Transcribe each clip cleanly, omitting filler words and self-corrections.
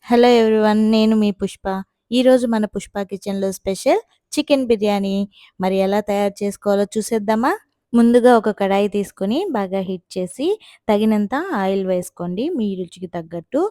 Hello everyone. నేను మీ పుష్ప. ఈరోజు మన పుష్ప కిచెన్‌లో స్పెషల్ చికెన్ బిర్యానీ. మరి ఎలా తయారు చేసుకోవాలో చూసేద్దామా? ముందుగా ఒక కడాయి తీసుకొని బాగా హీట్ చేసి తగినంత ఆయిల్ వేసుకోండి మీ రుచికి తగ్గట్టు.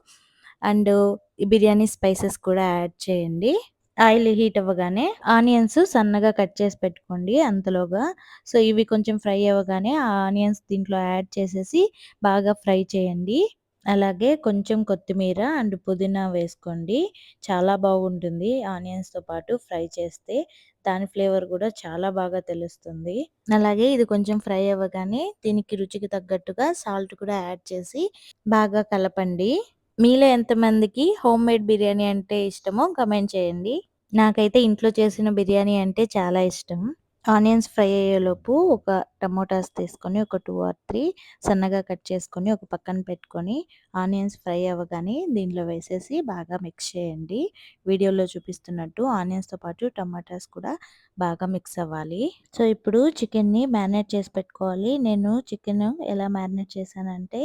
అండ్ ఈ బిర్యానీ స్పైసెస్ కూడా యాడ్ చేయండి. ఆయిల్ హీట్ అవ్వగానే ఆనియన్స్ సన్నగా కట్ చేసి పెట్టుకోండి అంతలోగా. సో, ఇవి కొంచెం ఫ్రై అవ్వగానే ఆ ఆనియన్స్ దీంట్లో యాడ్ చేసేసి బాగా ఫ్రై చేయండి. అలాగే కొంచెం కొత్తిమీర అండ్ పుదీనా వేసుకోండి. చాలా బాగుంటుంది ఆనియన్స్‌తో పాటు ఫ్రై చేస్తే. దాని ఫ్లేవర్ గూడా చాలా బాగా తెలుస్తుంది. అలాగే ఇది కొంచెం ఫ్రై అవ్వగానే దీనికి రుచికి తగ్గట్టుగా సాల్ట్ కూడా యాడ్ చేసి బాగా కలపండి. మీలో ఎంతమందికి హోమ్‌మేడ్ బిర్యానీ అంటే ఇష్టమో కామెంట్ చేయండి. నాకైతే ఇంట్లో చేసిన బిర్యానీ అంటే చాలా ఇష్టం. ఆనియన్స్ ఫ్రై అయ్యేలోపు ఒక టమోటాస్ తీసుకొని ఒక 2 ఆర్ 3 సన్నగా కట్ చేసుకొని ఒక పక్కన పెట్టుకొని, ఆనియన్స్ ఫ్రై అవ్వగానే దీంట్లో వేసేసి బాగా మిక్స్ చేయండి. వీడియోలో చూపిస్తున్నట్టు ఆనియన్స్‌తో పాటు టమాటాస్ కూడా బాగా మిక్స్ అవ్వాలి. సో, ఇప్పుడు చికెన్‌ని మ్యారినేట్ చేసి పెట్టుకోవాలి. నేను చికెను ఎలా మ్యారినేట్ చేశానంటే,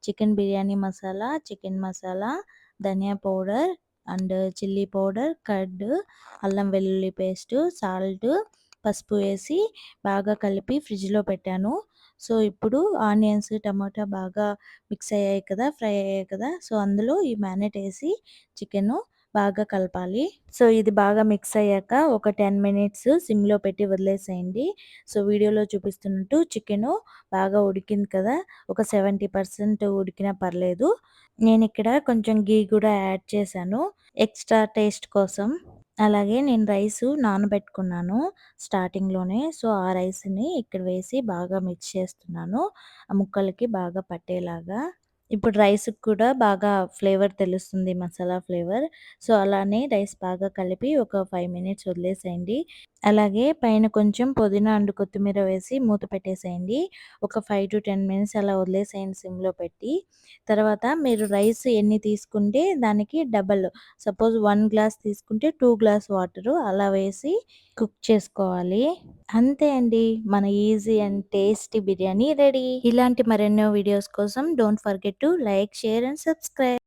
చికెన్ బిర్యానీ మసాలా, చికెన్ మసాలా, ధనియా powder and chilli powder, curd, అల్లం వెల్లుల్లి పేస్టు, సాల్ట్, పసుపు వేసి బాగా కలిపి ఫ్రిడ్జ్‌లో పెట్టాను. సో, ఇప్పుడు ఆనియన్స్, టమాటా బాగా మిక్స్ అయ్యాయి కదా! ఫ్రై అయ్యాయి కదా! సో, అందులో ఈ మ్యారినేట్ ఏసి చికెను బాగా కలపాలి. సో, ఇది బాగా మిక్స్ అయ్యాక ఒక 10 మినిట్స్ సిమ్‌లో పెట్టి వదిలేసేయండి. సో, వీడియోలో చూపిస్తున్నట్టు చికెను బాగా ఉడికింది కదా! ఒక 70% ఉడికినా పర్లేదు. నేనిక్కడ కొంచెం ఘీ కూడా యాడ్ చేశాను ఎక్స్‌ట్రా టేస్ట్ కోసం. అలాగే నేను రైసు నానబెట్టుకున్నాను స్టార్టింగ్‌లోనే. సో, ఆ రైస్‌ని ఇక్కడ వేసి బాగా మిక్స్ చేస్తున్నాను. ఆ ముక్కలకి బాగా పట్టేలాగా. ఇప్పుడు రైస్‌కి కూడా బాగా ఫ్లేవర్ తెలుస్తుంది మసాలా ఫ్లేవర్. సో, అలానే రైస్ బాగా కలిపి ఒక 5 మినిట్స్ వదిలేసేయండి. అలాగే పైన కొంచెం పుదీనా అండ్ కొత్తిమీర వేసి మూత పెట్టేసేయండి. ఒక 5-10 మినిట్స్ అలా వదిలేసేయండి సిమ్‌లో పెట్టి. తర్వాత మీరు రైస్ ఎన్ని తీసుకుంటే దానికి డబల్. సపోజ్ 1 గ్లాస్ తీసుకుంటే 2 గ్లాస్ వాటరు అలా వేసి కుక్ చేసుకోవాలి. అంతే అండి. మన easy and tasty biryani ready. ఇలాంటి మరెన్నో వీడియోస్ కోసం don't forget to like, share and subscribe.